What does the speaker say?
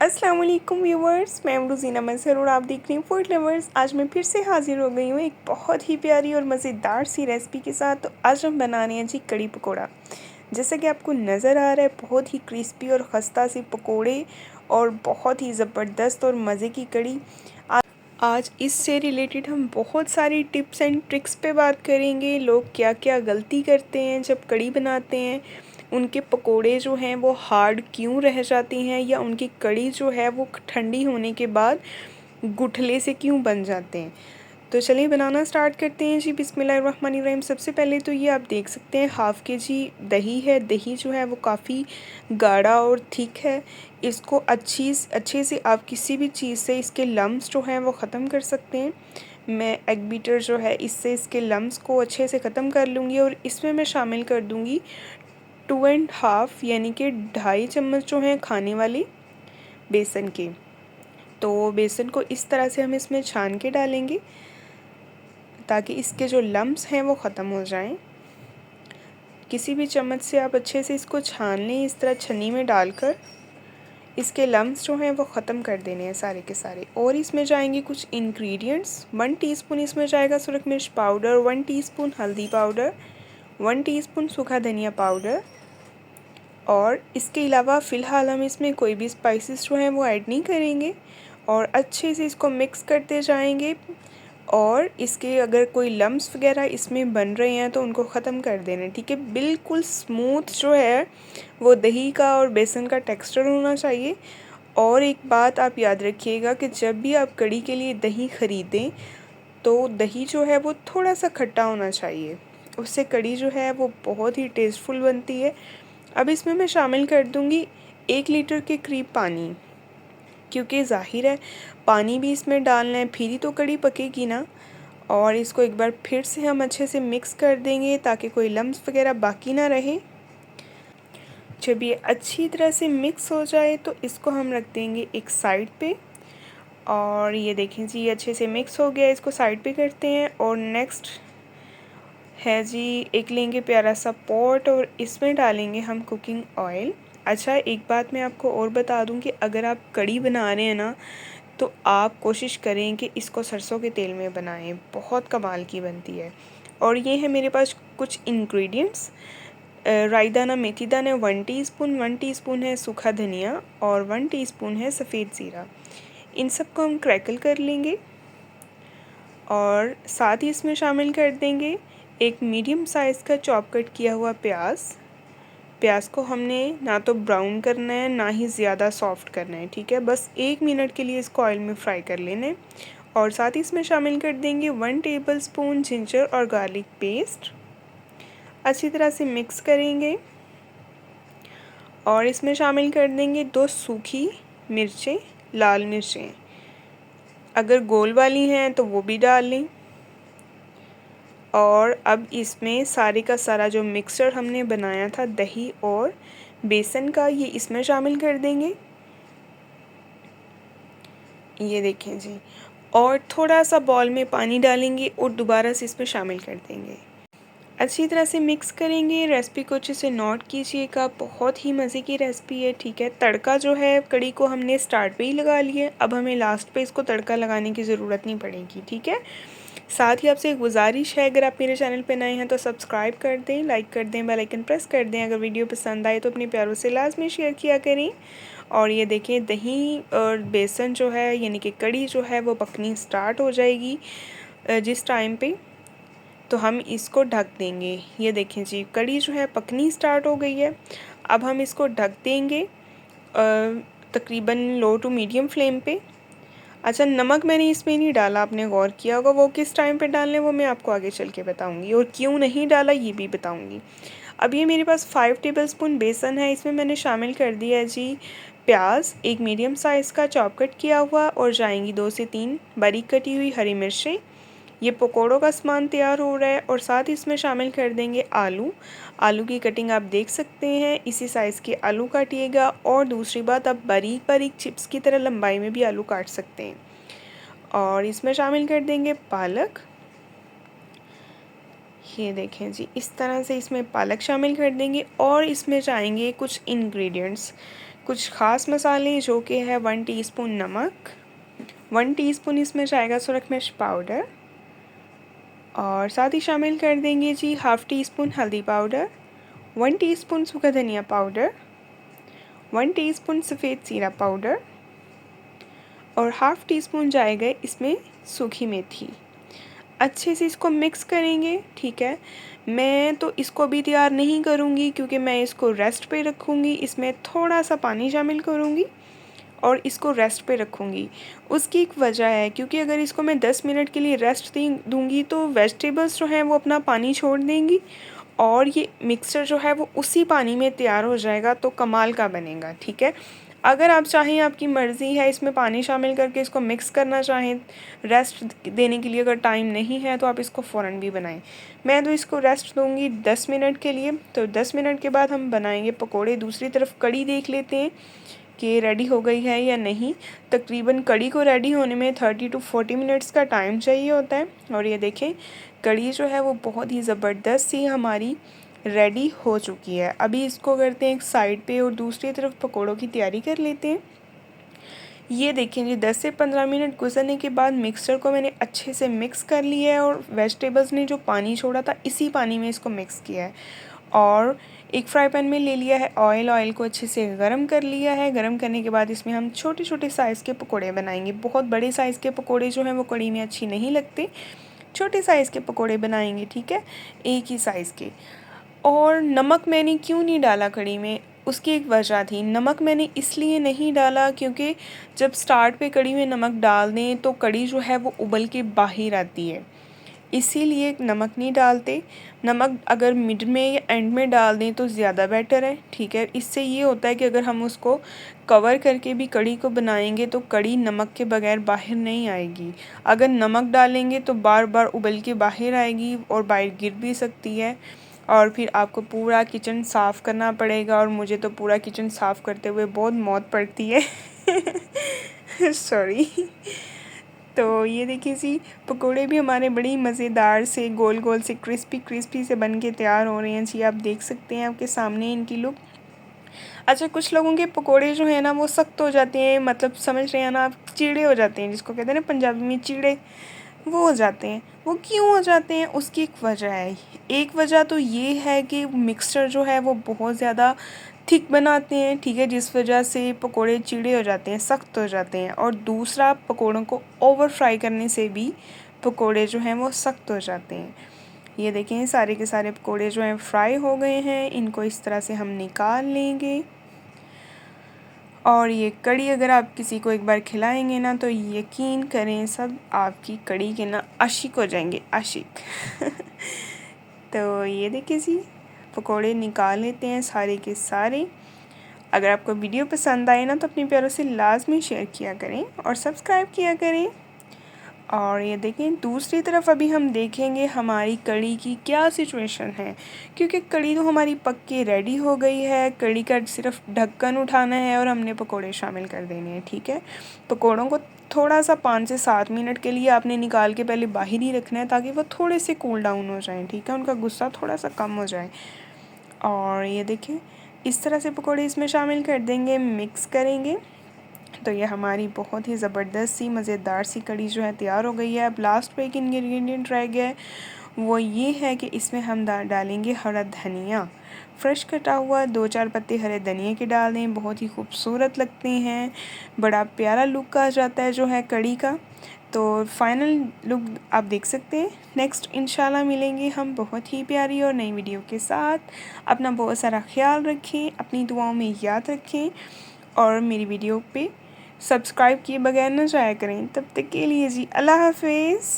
अस्सलाम वालेकुम व्यूवर्स, मैं रोज़ीना मज़हर और आप देख रही हैं फूड लवर्स। आज मैं फिर से हाज़िर हो गई हूँ एक बहुत ही प्यारी और मज़ेदार सी रेसिपी के साथ। तो आज हम बना रहे हैं जी कड़ी पकोड़ा। जैसा कि आपको नज़र आ रहा है, बहुत ही क्रिस्पी और खस्ता सी पकोड़े और बहुत ही ज़बरदस्त और मज़े की कड़ी। आज इससे रिलेटेड हम बहुत सारी टिप्स एंड ट्रिक्स पे बात करेंगे। लोग क्या क्या गलती करते हैं जब कड़ी बनाते हैं, उनके पकोड़े जो हैं वो हार्ड क्यों रह जाती हैं, या उनकी कड़ी जो है वो ठंडी होने के बाद गुठले से क्यों बन जाते हैं। तो चलिए बनाना स्टार्ट करते हैं जी। बिस्मिल्लाहिर्रहमानिर्रहीम। सबसे पहले तो ये आप देख सकते हैं हाफ़ के जी दही है। दही जो है वो काफ़ी गाढ़ा और थिक है। इसको अच्छे से आप किसी भी चीज़ से इसके लम्स जो हैं वो ख़त्म कर सकते हैं। मैं एग बीटर जो है इससे इसके लम्स को अच्छे से ख़त्म कर लूँगी और इसमें मैं शामिल कर दूँगी 2.5 यानी कि 2.5 चम्मच जो हैं खाने वाली बेसन के। तो बेसन को इस तरह से हम इसमें छान के डालेंगे ताकि इसके जो लम्स हैं वो ख़त्म हो जाएं। किसी भी चम्मच से आप अच्छे से इसको छान लें, इस तरह छन्नी में डालकर इसके लम्स जो हैं वो ख़त्म कर देने हैं सारे के सारे। और इसमें जाएंगे कुछ इंग्रेडिएंट्स। 1 टीस्पून इसमें जाएगा सुरख मिर्च पाउडर, 1 टीस्पून हल्दी पाउडर, 1 टीस्पून सूखा धनिया पाउडर। और इसके अलावा फ़िलहाल हम इसमें कोई भी स्पाइसेस जो हैं वो ऐड नहीं करेंगे और अच्छे से इसको मिक्स करते जाएंगे। और इसके अगर कोई लम्स वगैरह इसमें बन रहे हैं तो उनको ख़त्म कर देना, ठीक है। बिल्कुल स्मूथ जो है वो दही का और बेसन का टेक्सचर होना चाहिए। और एक बात आप याद रखिएगा कि जब भी आप कड़ी के लिए दही ख़रीदें तो दही जो है वो थोड़ा सा खट्टा होना चाहिए, उससे कड़ी जो है वो बहुत ही टेस्टफुल बनती है। अब इसमें मैं शामिल कर दूँगी 1 लीटर के करीब पानी, क्योंकि ज़ाहिर है पानी भी इसमें डालना है, फिर ही तो कड़ी पकेगी ना। और इसको एक बार फिर से हम अच्छे से मिक्स कर देंगे ताकि कोई लम्स वगैरह बाकी ना रहे। जब ये अच्छी तरह से मिक्स हो जाए तो इसको हम रख देंगे एक साइड पे। और ये देखें जी, अच्छे से मिक्स हो गया, इसको साइड पे करते हैं। और नेक्स्ट है जी, एक लेंगे प्यारा सा पॉट और इसमें डालेंगे हम कुकिंग ऑयल। अच्छा, एक बात मैं आपको और बता दूं कि अगर आप कड़ी बना रहे हैं ना तो आप कोशिश करें कि इसको सरसों के तेल में बनाएं, बहुत कमाल की बनती है। और ये है मेरे पास कुछ इंग्रेडिएंट्स। राई दाना, मेथी दाना 1 टीस्पून, 1 टीस्पून है सूखा धनिया और 1 टीस्पून है सफ़ेद ज़ीरा। इन सबको हम क्रैकल कर लेंगे और साथ ही इसमें शामिल कर देंगे एक मीडियम साइज़ का चॉप कट किया हुआ प्याज। प्याज को हमने ना तो ब्राउन करना है ना ही ज़्यादा सॉफ्ट करना है, ठीक है। बस 1 मिनट के लिए इसको ऑयल में फ्राई कर लेना है। और साथ ही इसमें शामिल कर देंगे 1 टेबलस्पून जिंजर और गार्लिक पेस्ट। अच्छी तरह से मिक्स करेंगे और इसमें शामिल कर देंगे 2 सूखी मिर्चें, लाल मिर्चें। अगर गोल वाली हैं तो वो भी डाल लें। और अब इसमें सारे का सारा जो मिक्सचर हमने बनाया था दही और बेसन का, ये इसमें शामिल कर देंगे। ये देखें जी। और थोड़ा सा बॉल में पानी डालेंगे और दोबारा से इसमें शामिल कर देंगे। अच्छी तरह से मिक्स करेंगे। रेसिपी को अच्छे से नोट कीजिएगा, बहुत ही मज़े की रेसिपी है, ठीक है। तड़का जो है कड़ी को हमने स्टार्ट पे ही लगा लिया, अब हमें लास्ट पे इसको तड़का लगाने की ज़रूरत नहीं पड़ेगी, ठीक है। साथ ही आपसे एक गुजारिश है, अगर आप मेरे चैनल पे नए हैं तो सब्सक्राइब कर दें, लाइक कर दें, बेल आइकन प्रेस कर दें। अगर वीडियो पसंद आए तो अपने प्यारों से लाजमी शेयर किया करें। और ये देखें, दही और बेसन जो है यानी कि कड़ी जो है वो पकनी स्टार्ट हो जाएगी जिस टाइम पे, तो हम इसको ढक देंगे। ये देखें जी, कड़ी जो है पकनी स्टार्ट हो गई है। अब हम इसको ढक देंगे तकरीबन लो टू मीडियम फ्लेम पे। अच्छा, नमक मैंने इसमें नहीं डाला, आपने गौर किया होगा। वो किस टाइम पे डालने वो मैं आपको आगे चल के बताऊँगी, और क्यों नहीं डाला ये भी बताऊँगी। अब ये मेरे पास 5 टेबलस्पून बेसन है, इसमें मैंने शामिल कर दिया है जी प्याज, एक मीडियम साइज़ का चॉप कट किया हुआ, और जाएंगी 2 से 3 बारीक कटी हुई हरी मिर्चें। ये पकोड़ों का सामान तैयार हो रहा है। और साथ ही इसमें शामिल कर देंगे आलू। आलू की कटिंग आप देख सकते हैं, इसी साइज़ के आलू काटिएगा। और दूसरी बात, आप बारीक बारीक चिप्स की तरह लंबाई में भी आलू काट सकते हैं। और इसमें शामिल कर देंगे पालक। ये देखें जी, इस तरह से इसमें पालक शामिल कर देंगे। और इसमें जाएंगे कुछ इंग्रेडिएंट्स, कुछ ख़ास मसाले जो कि है 1 टीस्पून नमक, 1 टीस्पून इसमें जाएगा सुरख मिर्च पाउडर, और साथ ही शामिल कर देंगे जी हाफ़ टी स्पून हल्दी पाउडर, 1 टीस्पून सूखा धनिया पाउडर, 1 टीस्पून सफ़ेद जीरा पाउडर, और हाफ़ टी स्पून जाएगा इसमें सूखी मेथी। अच्छे से इसको मिक्स करेंगे, ठीक है। मैं तो इसको भी तैयार नहीं करूँगी क्योंकि मैं इसको रेस्ट पे रखूँगी। इसमें थोड़ा सा पानी शामिल करूँगी और इसको रेस्ट पे रखूँगी। उसकी एक वजह है क्योंकि अगर इसको मैं 10 मिनट के लिए रेस्ट दूँगी तो वेजिटेबल्स जो हैं वो अपना पानी छोड़ देंगी और ये मिक्सचर जो है वो उसी पानी में तैयार हो जाएगा, तो कमाल का बनेगा, ठीक है। अगर आप चाहें, आपकी मर्ज़ी है, इसमें पानी शामिल करके इसको मिक्स करना चाहें रेस्ट देने के लिए, अगर टाइम नहीं है तो आप इसको फ़ौरन भी बनाएं। मैं तो इसको रेस्ट दूंगी 10 मिनट के लिए। तो 10 मिनट के बाद हम बनाएंगे पकोड़े। दूसरी तरफ कड़ी देख लेते हैं कि रेडी हो गई है या नहीं। तकरीबन कड़ी को रेडी होने में 30 to 40 मिनट्स का टाइम चाहिए होता है। और ये देखें, कड़ी जो है वो बहुत ही ज़बरदस्त सी हमारी रेडी हो चुकी है। अभी इसको करते हैं एक साइड पे और दूसरी तरफ पकोड़ों की तैयारी कर लेते हैं। ये देखें जी, 10 से 15 मिनट गुजरने के बाद मिक्सचर को मैंने अच्छे से मिक्स कर लिया है और वेजिटेबल्स ने जो पानी छोड़ा था इसी पानी में इसको मिक्स किया है। और एक फ्राई पैन में ले लिया है ऑयल को अच्छे से गरम कर लिया है। गरम करने के बाद इसमें हम छोटे छोटे साइज़ के पकोड़े बनाएंगे। बहुत बड़े साइज़ के पकोड़े जो हैं वो कड़ी में अच्छी नहीं लगते, छोटे साइज़ के पकोड़े बनाएंगे, ठीक है, एक ही साइज़ के। और नमक मैंने क्यों नहीं डाला कड़ी में, उसकी एक वजह थी। नमक मैंने इसलिए नहीं डाला क्योंकि जब स्टार्ट पे कड़ी में नमक डाल दें तो कड़ी जो है वो उबल के बाहर आती है, इसीलिए नमक नहीं डालते। नमक अगर मिड में या एंड में डाल दें तो ज़्यादा बेटर है, ठीक है। इससे ये होता है कि अगर हम उसको कवर करके भी कड़ी को बनाएंगे तो कड़ी नमक के बगैर बाहर नहीं आएगी। अगर नमक डालेंगे तो बार बार उबल के बाहर आएगी और बाहर गिर भी सकती है और फिर आपको पूरा किचन साफ़ करना पड़ेगा। और मुझे तो पूरा किचन साफ़ करते हुए बहुत मौत पड़ती है सॉरी। तो ये देखिए जी, पकोड़े भी हमारे बड़ी मज़ेदार से गोल गोल से क्रिस्पी से बन के तैयार हो रहे हैं जी। आप देख सकते हैं आपके सामने इनकी लुक। अच्छा, कुछ लोगों के पकोड़े जो हैं ना वो सख्त हो जाते हैं, मतलब समझ रहे हैं ना आप, चीड़े हो जाते हैं, जिसको कहते हैं ना पंजाबी में चीड़े, वो हो जाते हैं। वो क्यों हो जाते हैं, उसकी एक वजह है। एक वजह तो ये है कि मिक्सचर जो है वो बहुत ज़्यादा थिक बनाते हैं, ठीक है, जिस वजह से पकोड़े चीड़े हो जाते हैं, सख्त हो जाते हैं। और दूसरा, पकोड़ों को ओवर फ्राई करने से भी पकोड़े जो हैं वो सख्त हो जाते हैं। ये देखें, सारे के सारे पकोड़े जो हैं फ्राई हो गए हैं। इनको इस तरह से हम निकाल लेंगे। और ये कड़ी अगर आप किसी को एक बार खिलाएंगे ना तो यकीन करें सब आपकी कड़ी के ना आशिक हो जाएंगे, आशिक तो ये देखिए जी, पकोड़े निकाल लेते हैं सारे के सारे। अगर आपको वीडियो पसंद आए ना तो अपने प्यारों से लाजमी शेयर किया करें और सब्सक्राइब किया करें। और ये देखें, दूसरी तरफ अभी हम देखेंगे हमारी कड़ी की क्या सिचुएशन है, क्योंकि कड़ी तो हमारी पक के रेडी हो गई है। कड़ी का सिर्फ ढक्कन उठाना है और हमने पकोड़े शामिल कर देने हैं, ठीक है। पकोड़ों को थोड़ा सा 5 से 7 मिनट के लिए आपने निकाल के पहले बाहर ही रखना है ताकि वो थोड़े से कूल डाउन हो जाएं, ठीक है, उनका गुस्सा थोड़ा सा कम हो जाए। और ये देखें, इस तरह से पकोड़े इसमें शामिल कर देंगे, मिक्स करेंगे। तो ये हमारी बहुत ही ज़बरदस्त सी मज़ेदार सी कड़ी जो है तैयार हो गई है। अब लास्ट पे एक इंग्रेडिएंट रह गया है, वो ये है कि इसमें हम डालेंगे हरा धनिया। फ्रेश कटा हुआ 2-4 पत्ते हरे धनिया के डाल दें, बहुत ही खूबसूरत लगते हैं, बड़ा प्यारा लुक आ जाता है जो है कड़ी का। तो फाइनल लुक आप देख सकते हैं। नेक्स्ट इंशाल्लाह मिलेंगे हम बहुत ही प्यारी और नई वीडियो के साथ। अपना बहुत सारा ख्याल रखें, अपनी दुआओं में याद रखें और मेरी वीडियो पे सब्सक्राइब किए बगैर ना जाया करें। तब तक के लिए जी, अल्लाह हाफिज़।